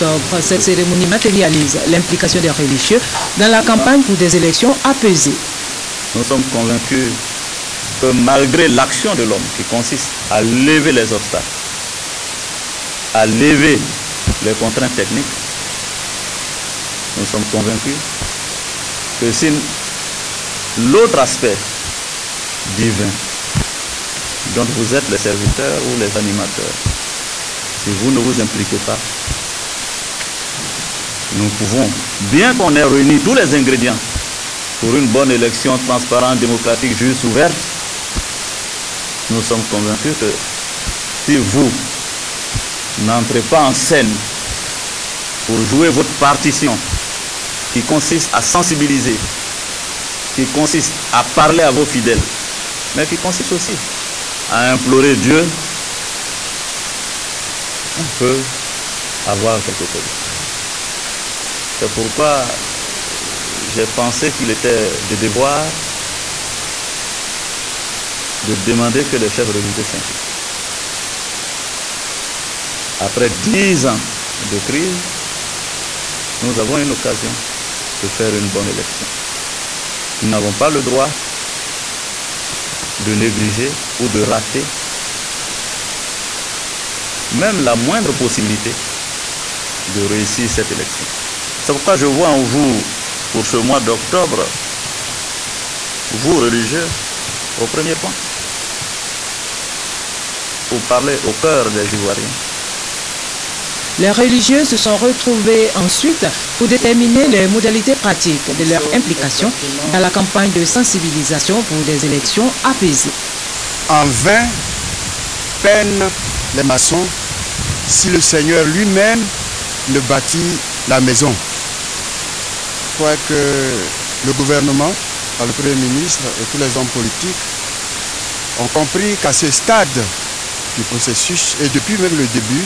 octobre. Cette cérémonie matérialise l'implication des religieux dans la campagne pour des élections apaisées. Nous sommes convaincus que malgré l'action de l'homme qui consiste à lever les obstacles, à lever les contraintes techniques, nous sommes convaincus que si l'autre aspect divin dont vous êtes les serviteurs ou les animateurs, si vous ne vous impliquez pas, nous pouvons, bien qu'on ait réuni tous les ingrédients pour une bonne élection transparente, démocratique, juste, ouverte, nous sommes convaincus que si vous n'entrez pas en scène pour jouer votre partition qui consiste à sensibiliser, qui consiste à parler à vos fidèles, mais qui consiste aussi à implorer Dieu, on peut avoir quelque chose. C'est pourquoi j'ai pensé qu'il était de devoir de demander que les chefs religieux s'impliquent. Après 10 ans de crise, nous avons une occasion de faire une bonne élection. Nous n'avons pas le droit de négliger ou de rater même la moindre possibilité de réussir cette élection. C'est pourquoi je vois en vous, pour ce mois d'octobre, vous religieux, au premier point, pour parler au cœur des Ivoiriens. Les religieux se sont retrouvés ensuite pour déterminer les modalités pratiques de leur implication dans la campagne de sensibilisation pour des élections apaisées. En vain peinent les maçons si le Seigneur lui-même ne bâtit la maison. Je crois que le gouvernement, par le Premier ministre et tous les hommes politiques ont compris qu'à ce stade du processus, et depuis même le début,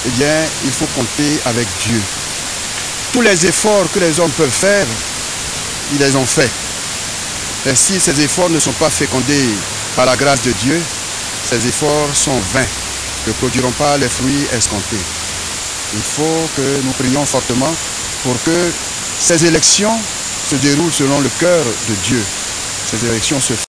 eh bien, il faut compter avec Dieu. Tous les efforts que les hommes peuvent faire, ils les ont faits. Et si ces efforts ne sont pas fécondés par la grâce de Dieu, ces efforts sont vains, ne produiront pas les fruits escomptés. Il faut que nous prions fortement pour que ces élections se déroulent selon le cœur de Dieu. Ces élections se